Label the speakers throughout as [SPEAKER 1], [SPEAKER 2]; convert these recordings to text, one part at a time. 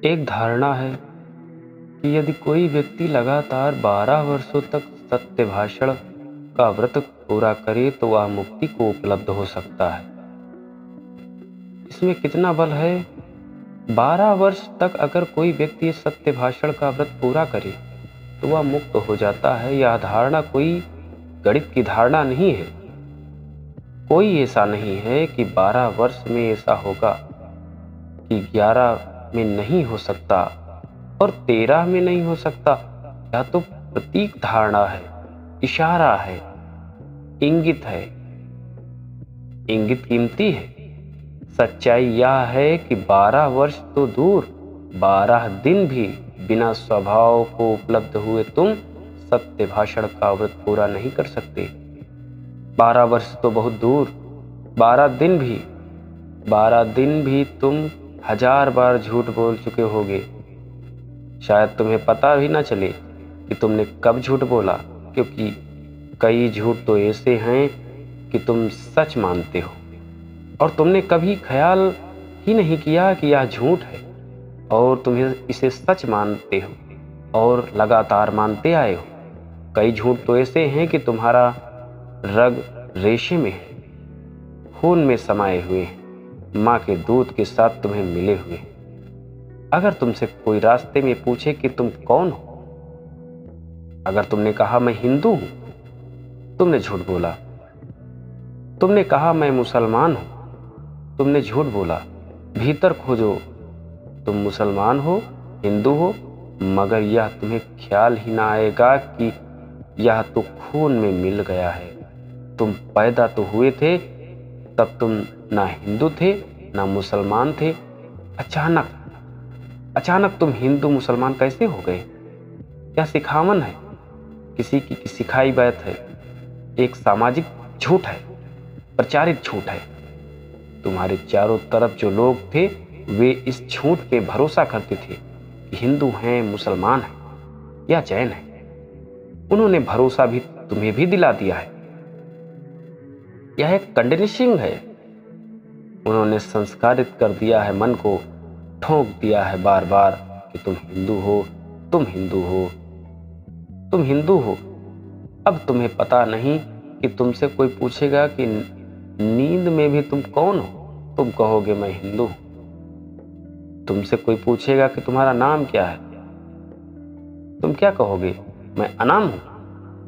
[SPEAKER 1] एक धारणा है कि यदि कोई व्यक्ति लगातार 12 वर्षों तक सत्य भाषण का व्रत पूरा करे तो वह मुक्ति को उपलब्ध हो सकता है। इसमें कितना बल है? 12 वर्ष तक अगर कोई व्यक्ति सत्य भाषण का व्रत पूरा करे तो वह मुक्त हो जाता है। यह धारणा कोई गणित की धारणा नहीं है। कोई ऐसा नहीं है कि 12 वर्ष में ऐसा होगा, कि 11 में नहीं हो सकता और 13 में नहीं हो सकता। यह तो प्रतीक धारणा है, इशारा है, इंगित है। इंगित कीमती है। सच्चाई यह है कि 12 वर्ष तो दूर, 12 दिन भी बिना स्वभाव को उपलब्ध हुए तुम सत्य भाषण का व्रत पूरा नहीं कर सकते। 12 वर्ष तो बहुत दूर, 12 दिन भी तुम 1000 बार झूठ बोल चुके होगे। शायद तुम्हें पता भी ना चले कि तुमने कब झूठ बोला, क्योंकि कई झूठ तो ऐसे हैं कि तुम सच मानते हो और तुमने कभी ख्याल ही नहीं किया कि यह झूठ है और तुम्हें इसे सच मानते हो और लगातार मानते आए हो। कई झूठ तो ऐसे हैं कि तुम्हारा रग रेशे में है, खून में समाये हुए हैं, माँ के दूध के साथ तुम्हें मिले हुए। अगर तुमसे कोई रास्ते में पूछे कि तुम कौन हो, अगर तुमने कहा मैं हिंदू हूं, तुमने झूठ बोला। तुमने कहा मैं मुसलमान हूं, तुमने झूठ बोला। भीतर खोजो, तुम मुसलमान हो, हिंदू हो, मगर यह तुम्हें ख्याल ही ना आएगा कि यह तो खून में मिल गया है। तुम पैदा तो हुए थे, तब तुम ना हिंदू थे ना मुसलमान थे। अचानक तुम हिंदू मुसलमान कैसे हो गए? यह सिखावन है, किसी की सिखाई बात है, एक सामाजिक झूठ है, प्रचारित झूठ है। तुम्हारे चारों तरफ जो लोग थे वे इस झूठ पे भरोसा करते थे कि हिंदू हैं, मुसलमान हैं या जैन हैं। उन्होंने भरोसा भी तुम्हें भी दिला दिया है। यह एक कंडीशनिंग है। उन्होंने संस्कारित कर दिया है, मन को ठोंक दिया है बार बार कि तुम हिंदू हो, तुम हिंदू हो, तुम हिंदू हो। अब तुम्हें पता नहीं कि तुमसे कोई पूछेगा कि नींद में भी तुम कौन हो, तुम कहोगे मैं हिंदू हूं। तुमसे कोई पूछेगा कि तुम्हारा नाम क्या है, तुम क्या कहोगे? मैं अनाम हूं,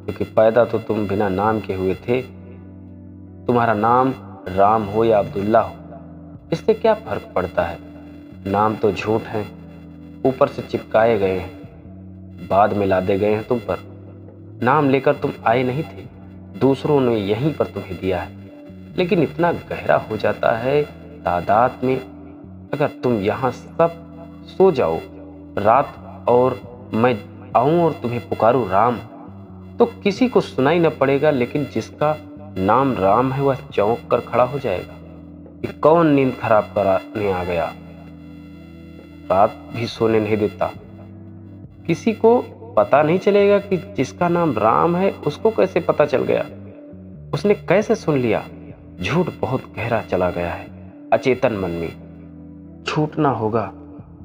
[SPEAKER 1] क्योंकि पैदा तो तुम बिना नाम के हुए थे। तुम्हारा नाम राम हो या अब्दुल्ला हो, इससे क्या फर्क पड़ता है? नाम तो झूठ हैं, ऊपर से चिपकाए गए हैं, बाद में लादे गए हैं तुम पर। नाम लेकर तुम आए नहीं थे, दूसरों ने यहीं पर तुम्हें दिया है। लेकिन इतना गहरा हो जाता है तादाद में, अगर तुम यहाँ सब सो जाओ रात और मैं आऊं और तुम्हें पुकारूं राम, तो किसी को सुनाई न पड़ेगा, लेकिन जिसका नाम राम है वह चौंक कर खड़ा हो जाएगा कि कौन नींद खराब कराने आ गया, रात भी सोने नहीं देता। किसी को पता नहीं चलेगा कि जिसका नाम राम है उसको कैसे पता चल गया, उसने कैसे सुन लिया। झूठ बहुत गहरा चला गया है अचेतन मन में। छूटना होगा,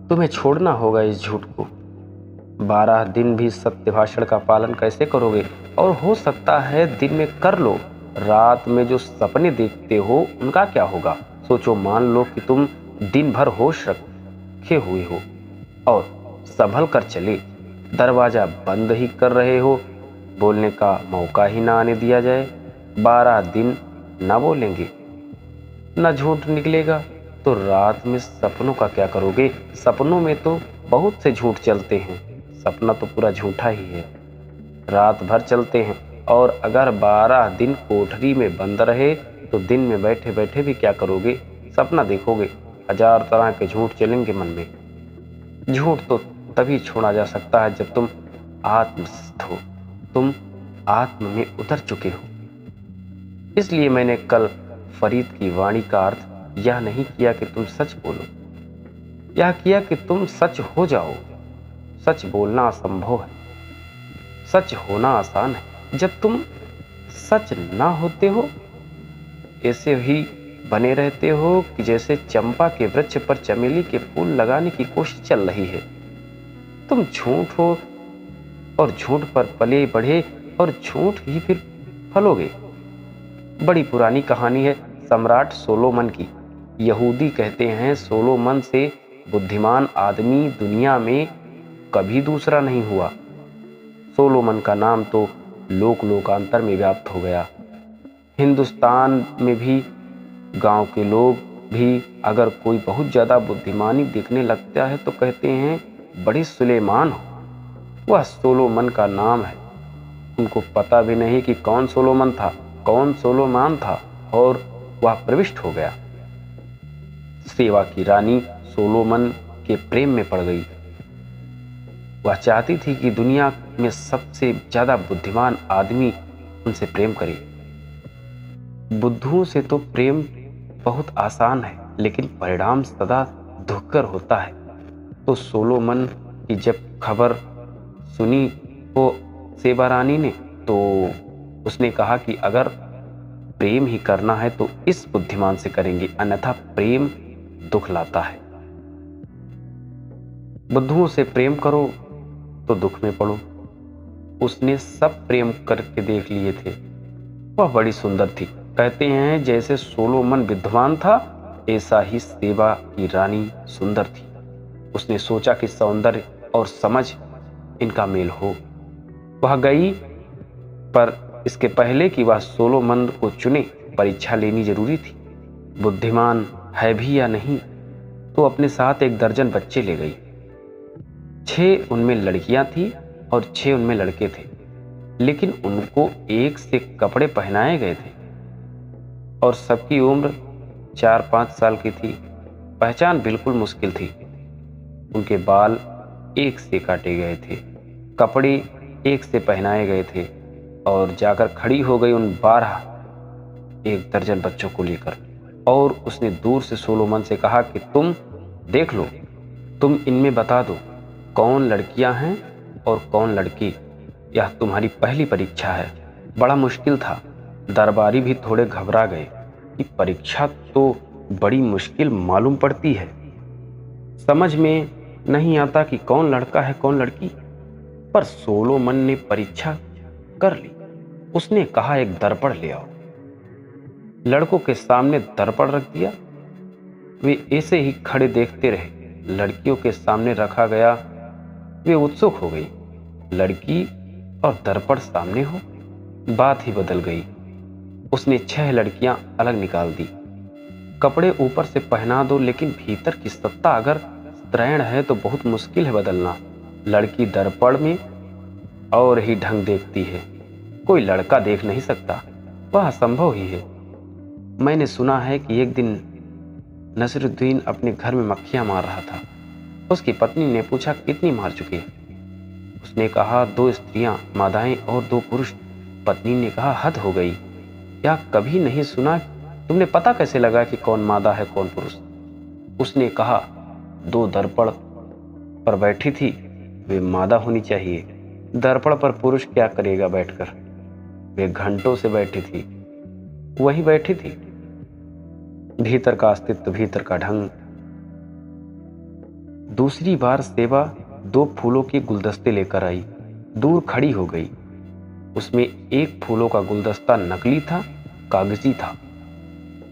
[SPEAKER 1] तुम्हें छोड़ना होगा इस झूठ को। 12 दिन भी सत्य भाषण का पालन कैसे करोगे? और हो सकता है दिन में कर लो, रात में जो सपने देखते हो उनका क्या होगा? सोचो, मान लो कि तुम दिन भर होश रखे हुए हो और संभल कर चले, दरवाजा बंद ही कर रहे हो, बोलने का मौका ही ना आने दिया जाए। 12 दिन ना बोलेंगे, ना झूठ निकलेगा, तो रात में सपनों का क्या करोगे? सपनों में तो बहुत से झूठ चलते हैं, सपना तो पूरा झूठा ही है। रात भर चलते हैं, और अगर 12 दिन कोठरी में बंद रहे तो दिन में बैठे बैठे भी क्या करोगे? सपना देखोगे। 1000 तरह के झूठ चलेंगे मन में। झूठ तो तभी छोड़ा जा सकता है जब तुम आत्मस्थ हो, तुम आत्म में उतर चुके हो। इसलिए मैंने कल फरीद की वाणी का अर्थ यह नहीं किया कि तुम सच बोलो, यह किया कि तुम सच हो जाओ। सच बोलना असंभव है, सच होना आसान है। जब तुम सच ना होते हो, ऐसे ही बने रहते हो कि जैसे चंपा के वृक्ष पर चमेली के फूल लगाने की कोशिश चल रही है। तुम झूठ हो और झूठ पर पले बढ़े और झूठ ही फिर फलोगे। बड़ी पुरानी कहानी है सम्राट सोलोमन की। यहूदी कहते हैं सोलोमन से बुद्धिमान आदमी दुनिया में कभी दूसरा नहीं हुआ। सोलोमन का नाम तो लोक लोकांतर में व्याप्त हो गया। हिंदुस्तान में भी गांव के लोग भी अगर कोई बहुत ज़्यादा बुद्धिमानी दिखने लगता है तो कहते हैं बड़े सुलेमान हो, वह सोलोमन का नाम है। उनको पता भी नहीं कि कौन सोलोमन था, कौन सोलोमान था, और वह प्रविष्ट हो गया। सेवा की रानी सोलोमन के प्रेम में पड़ गई। वह चाहती थी कि दुनिया में सबसे ज्यादा बुद्धिमान आदमी उनसे प्रेम करे। बुद्धुओं से तो प्रेम बहुत आसान है, लेकिन परिणाम सदा दुखकर होता है। तो सोलोमन की जब खबर सुनी वो सेवा रानी ने, तो उसने कहा कि अगर प्रेम ही करना है तो इस बुद्धिमान से करेंगे, अन्यथा प्रेम दुख लाता है। बुद्धुओं से प्रेम करो तो दुख में पड़ो। उसने सब प्रेम करके देख लिए थे। वह बड़ी सुंदर थी। कहते हैं जैसे सोलोमन विद्वान था, ऐसा ही सेवा की रानी सुंदर थी। उसने सोचा कि सौंदर्य और समझ इनका मेल हो। वह गई, पर इसके पहले कि वह सोलोमन को चुने परीक्षा लेनी जरूरी थी। बुद्धिमान है भी या नहीं, तो अपने साथ 1 दर्जन बच्चे ले गई। 6 उनमें लड़कियां थी और 6 उनमें लड़के थे, लेकिन उनको एक से कपड़े पहनाए गए थे और सबकी उम्र 4-5 साल की थी। पहचान बिल्कुल मुश्किल थी। उनके बाल एक से काटे गए थे, कपड़े एक से पहनाए गए थे, और जाकर खड़ी हो गई उन 1 दर्जन बच्चों को लेकर। और उसने दूर से सोलोमन से कहा कि तुम देख लो, तुम इनमें बता दो कौन लड़कियां हैं और कौन लड़की। यह तुम्हारी पहली परीक्षा है। बड़ा मुश्किल था। दरबारी भी थोड़े घबरा गए कि परीक्षा तो बड़ी मुश्किल मालूम पड़ती है। समझ में नहीं आता कि कौन लड़का है कौन लड़की। पर सोलोमन ने परीक्षा कर ली। उसने कहा 1 दर्पण ले आओ। लड़कों के सामने दर्पण रख दिया। वे ऐसे ही खड़े देखते रहे। लड़कियों के सामने रखा गया। वे उत्सुक हो गई। लड़की और दर्पण सामने हो, बात ही बदल गई। उसने 6 लड़कियां अलग निकाल दी। कपड़े ऊपर से पहना दो, लेकिन भीतर की सत्ता अगर त्रैण है तो बहुत मुश्किल है बदलना। लड़की दर्पण में और ही ढंग देखती है, कोई लड़का देख नहीं सकता। वह असंभव ही है। मैंने सुना है कि एक दिन नसरुद्दीन अपने घर में मक्खियां मार रहा था। उसकी पत्नी ने पूछा कितनी मार चुके? उसने कहा 2 स्त्रियां मादाएं और 2 पुरुष। पत्नी ने कहा हद हो गई, क्या कभी नहीं सुना? तुमने पता कैसे लगा कि कौन मादा है कौन पुरुष? उसने कहा 2 दर्पण पर बैठी थी, वे मादा होनी चाहिए। दर्पण पर पुरुष क्या करेगा बैठकर? वे घंटों से बैठी थी, वही बैठी थी। भीतर का अस्तित्व, भीतर का ढंग। दूसरी बार सेवा 2 फूलों के गुलदस्ते लेकर आई। दूर खड़ी हो गई। उसमें एक फूलों का गुलदस्ता नकली था, कागजी था,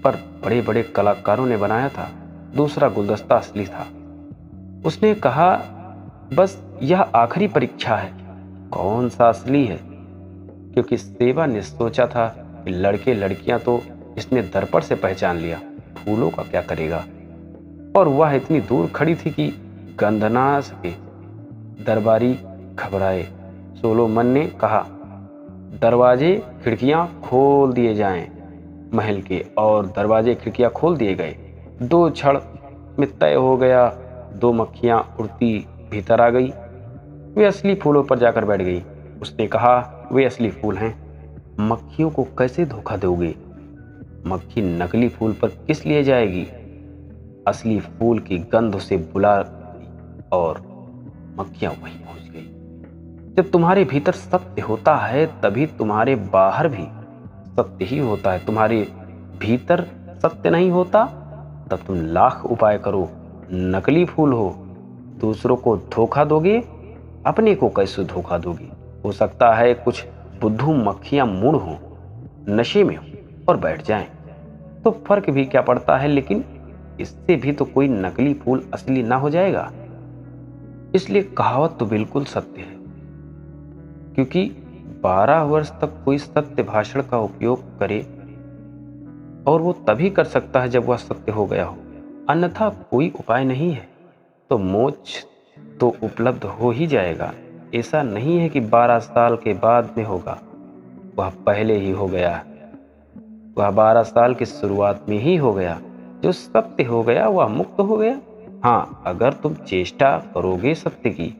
[SPEAKER 1] पर बड़े बड़े कलाकारों ने बनाया था। दूसरा गुलदस्ता असली था। उसने कहा बस यह आखिरी परीक्षा है। कौन सा असली है? क्योंकि सेवा ने सोचा था कि लड़के लड़कियां तो इसने दर्पण से पहचान लिया, फूलों का क्या करेगा? और वह इतनी दूर खड़ी थी कि गंध ना आ सके। दरबारी घबराए। सोलोमन ने कहा दरवाजे खिड़कियां खोल दिए जाएं। महल के और दरवाजे खिड़कियां खोल दिए गए। 2 क्षण में तय हो गया। 2 मक्खियां उड़ती भीतर आ गई। वे असली फूलों पर जाकर बैठ गई। उसने कहा वे असली फूल हैं। मक्खियों को कैसे धोखा दोगे? मक्खी नकली फूल पर किस लिए जाएगी? असली फूल की गंध उसे बुला और मक्खियां वहीं पहुंच गई। जब तुम्हारे भीतर सत्य होता है तभी तुम्हारे बाहर भी सत्य ही होता है। तुम्हारे भीतर सत्य नहीं होता तब तुम लाख उपाय करो, नकली फूल हो, दूसरों को धोखा दोगे, अपने को कैसे धोखा दोगे। हो सकता है कुछ बुद्धू मक्खियां मूड हो, नशे में हो और बैठ जाएं, तो फर्क भी क्या पड़ता है, लेकिन इससे भी तो कोई नकली फूल असली ना हो जाएगा। इसलिए कहावत तो बिल्कुल सत्य है, क्योंकि 12 वर्ष तक कोई सत्य भाषण का उपयोग करे और वो तभी कर सकता है जब वह सत्य हो गया हो, अन्यथा कोई उपाय नहीं है। तो मोक्ष तो उपलब्ध हो ही जाएगा। ऐसा नहीं है कि 12 साल के बाद में होगा, वह पहले ही हो गया। वह 12 साल की शुरुआत में ही हो गया। जो सत्य हो गया वह मुक्त हो गया। हाँ, अगर तुम चेष्टा करोगे सत्य की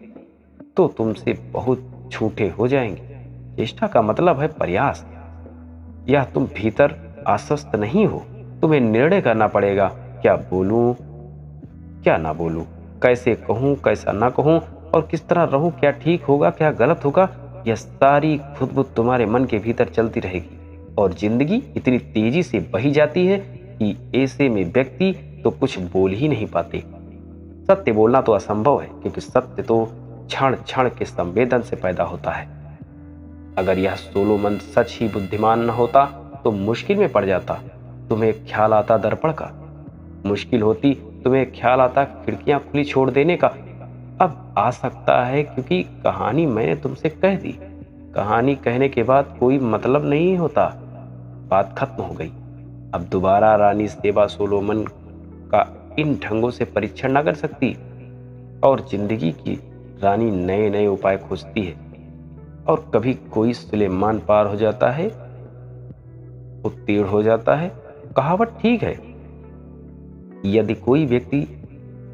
[SPEAKER 1] तो तुमसे बहुत झूठे हो जाएंगे। चेष्टा का मतलब है प्रयास। यह तुम भीतर आश्वस्त नहीं हो, तुम्हें निर्णय करना पड़ेगा, क्या बोलूं क्या ना बोलूं, कैसे कहूं कैसा ना कहूं, और किस तरह रहूं, क्या ठीक होगा क्या गलत होगा। यह सारी खुद तुम्हारे मन के भीतर चलती रहेगी। और जिंदगी इतनी तेजी से बही जाती है कि ऐसे में व्यक्ति तो कुछ बोल ही नहीं पाते। सत्य बोलना तो असंभव है, क्योंकि सत्य तो क्षण क्षण के संवेदन से पैदा होता है। अगर यह सोलोमन सच ही बुद्धिमान न होता तो मुश्किल में पड़ जाता। तुम्हें ख्याल आता दर्पण का, मुश्किल होती तुम्हें ख्याल आता खिड़कियां खुली छोड़ देने का। अब आ सकता है, क्योंकि कहानी मैंने तुमसे कह दी। कहानी कहने के बाद कोई मतलब नहीं होता, बात खत्म हो गई। अब दोबारा रानी सेबा सोलोमन का इन ढंगों से परीक्षण न कर सकती, और जिंदगी की रानी नए नए उपाय खोजती है। और कभी कोई सुलेमान पार हो जाता है, उत्तीर्ण हो जाता है। कहावत ठीक है, यदि कोई व्यक्ति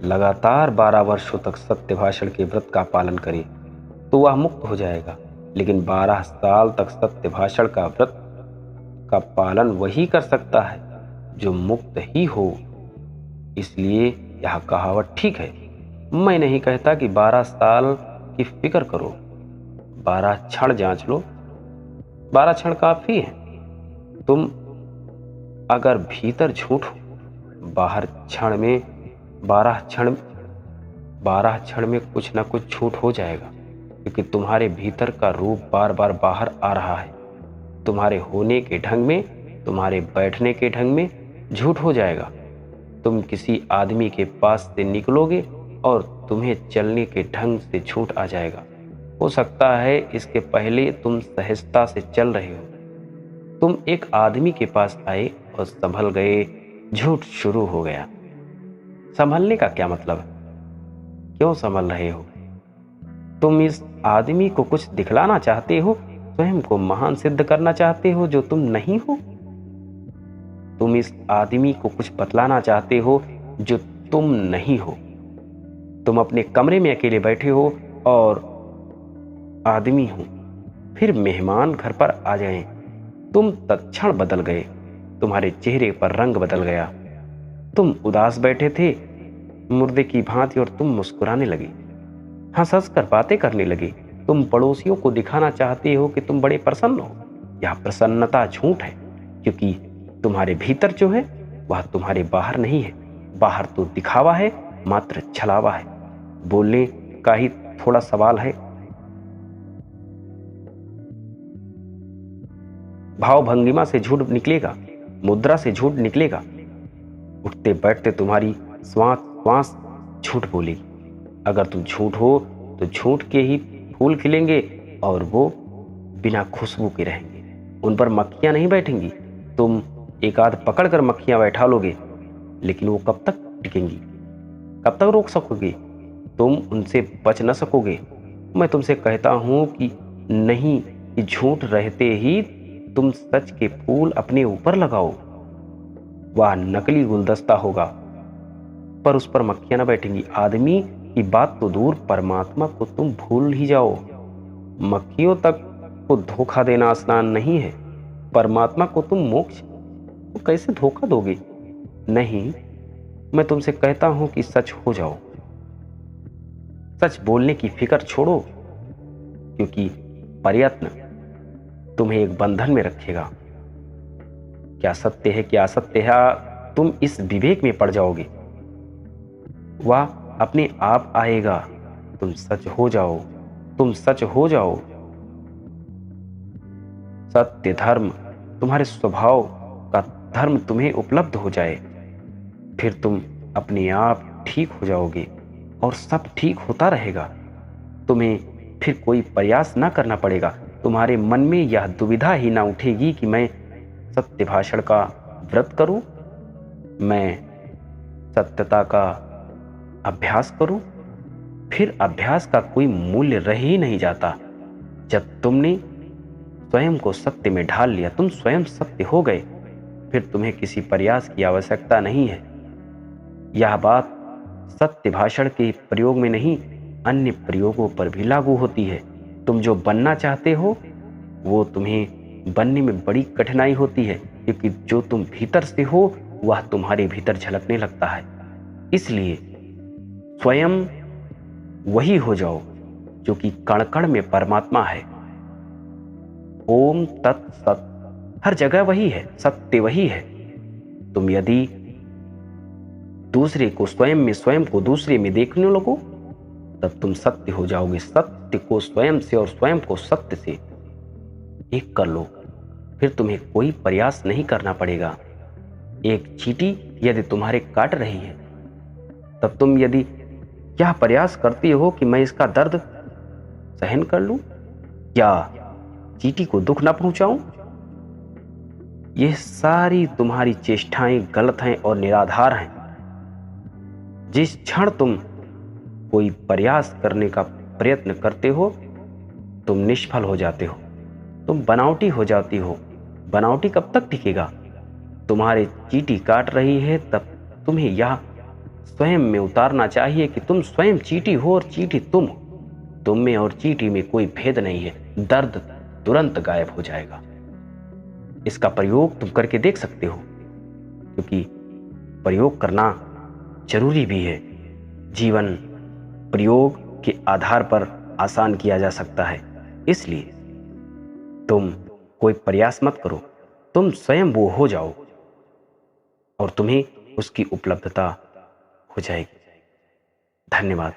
[SPEAKER 1] लगातार 12 वर्षों तक सत्य भाषण के व्रत का पालन करे तो वह मुक्त हो जाएगा। लेकिन 12 साल तक सत्य भाषण का व्रत का पालन वही कर सकता है जो मुक्त ही हो। इसलिए यह कहावत ठीक है। मैं नहीं कहता कि 12 साल की फिक्र करो, 12 क्षण जांच लो। 12 क्षण काफी है। तुम अगर भीतर झूठ हो, बाहर क्षण में 12 क्षण में कुछ ना कुछ झूठ हो जाएगा, क्योंकि तुम्हारे भीतर का रूप बार बार बाहर आ रहा है। तुम्हारे होने के ढंग में, तुम्हारे बैठने के ढंग में झूठ हो जाएगा। तुम किसी आदमी के पास से निकलोगे और तुम्हें चलने के ढंग से झूठ आ जाएगा। हो सकता है इसके पहले तुम सहजता से चल रहे हो। तुम एक आदमी के पास आए और संभल गए, झूठ शुरू हो गया। संभलने का क्या मतलब है? क्यों संभल रहे हो? तुम इस आदमी को कुछ दिखलाना चाहते हो, स्वयं को महान सिद्ध करना चाहते हो जो तुम नहीं हो। तुम इस आदमी को कुछ बतलाना चाहते हो जो तुम नहीं हो। तुम अपने कमरे में अकेले बैठे हो और आदमी हो, फिर मेहमान घर पर आ जाएं, तुम तत्क्षण बदल गए। तुम्हारे चेहरे पर रंग बदल गया। तुम उदास बैठे थे मुर्दे की भांति और तुम मुस्कुराने लगे, हंस हंस कर बातें करने लगे। तुम पड़ोसियों को दिखाना चाहते हो कि तुम बड़े प्रसन्न हो। यह प्रसन्नता झूठ है, क्योंकि तुम्हारे भीतर जो है वह तुम्हारे बाहर नहीं है। बाहर तो दिखावा है, मात्र छलावा है। बोलने का ही थोड़ा सवाल है। भाव भंगिमा से झूठ निकलेगा, मुद्रा से झूठ निकलेगा। उठते बैठते तुम्हारी श्वास श्वास झूठ बोलेगी। अगर तुम झूठ हो तो झूठ के ही फूल खिलेंगे और वो बिना खुशबू के रहेंगे। उन पर मक्खियां नहीं बैठेंगी। तुम एक आध पकड़ कर मक्खियां बैठा लोगे, लेकिन वो कब तक टिकेंगी? कब तक रोक सकोगे? तुम उनसे बच न सकोगे। मैं तुमसे कहता हूं कि नहीं, कि झूठ रहते ही तुम सच के फूल अपने ऊपर लगाओ। वह नकली गुलदस्ता होगा, पर उस पर मक्खियां न बैठेंगी। आदमी की बात तो दूर, परमात्मा को तुम भूल ही जाओ। मक्खियों तक को धोखा देना आसान नहीं है। परमात्मा को तुम मोक्ष को कैसे धोखा दोगे? नहीं, मैं तुमसे कहता हूं कि सच हो जाओ। सच बोलने की फिक्र छोड़ो, क्योंकि प्रयत्न तुम्हें एक बंधन में रखेगा। क्या सत्य है क्या असत्य है तुम इस विवेक में पड़ जाओगे, वह अपने आप आएगा। तुम सच हो जाओ, तुम सच हो जाओ। सत्य धर्म तुम्हारे स्वभाव का धर्म तुम्हें उपलब्ध हो जाए, फिर तुम अपने आप ठीक हो जाओगे और सब ठीक होता रहेगा। तुम्हें फिर कोई प्रयास ना करना पड़ेगा। तुम्हारे मन में यह दुविधा ही ना उठेगी कि मैं सत्य भाषण का व्रत करूं, मैं सत्यता का अभ्यास करूं। फिर अभ्यास का कोई मूल्य रह ही नहीं जाता। जब तुमने स्वयं को सत्य में ढाल लिया, तुम स्वयं सत्य हो गए, फिर तुम्हें किसी प्रयास की आवश्यकता नहीं है। यह बात सत्य भाषण के प्रयोग में नहीं, अन्य प्रयोगों पर भी लागू होती है। तुम जो बनना चाहते हो वो तुम्हें बनने में बड़ी कठिनाई होती है, क्योंकि जो तुम भीतर से हो वह तुम्हारे भीतर झलकने लगता है। इसलिए स्वयं वही हो जाओ जो कि कण कण में परमात्मा है। ओम तत्सत। हर जगह वही है, सत्य वही है। तुम यदि दूसरे को स्वयं में, स्वयं को दूसरे में देखने लगो, तब तुम सत्य हो जाओगे। सत्य को स्वयं से और स्वयं को सत्य से एक कर लो, फिर तुम्हें कोई प्रयास नहीं करना पड़ेगा। एक चींटी यदि तुम्हारे काट रही है, तब तुम यदि यह प्रयास करती हो कि मैं इसका दर्द सहन कर लूं या चींटी को दुख ना पहुंचाऊं, यह सारी तुम्हारी चेष्टाएं गलत हैं और निराधार हैं। जिस क्षण तुम कोई प्रयास करने का प्रयत्न करते हो, तुम निष्फल हो जाते हो, तुम बनावटी हो जाती हो। बनावटी कब तक टिकेगा? तुम्हारे चींटी काट रही है, तब तुम्हें यह स्वयं में उतारना चाहिए कि तुम स्वयं चींटी हो और चींटी तुम हो। तुम में और चींटी में कोई भेद नहीं है। दर्द तुरंत गायब हो जाएगा। इसका प्रयोग तुम करके देख सकते हो, क्योंकि प्रयोग करना जरूरी भी है। जीवन प्रयोग के आधार पर आसान किया जा सकता है। इसलिए तुम कोई प्रयास मत करो, तुम स्वयं वो हो जाओ और तुम्हें उसकी उपलब्धता हो जाएगी। धन्यवाद।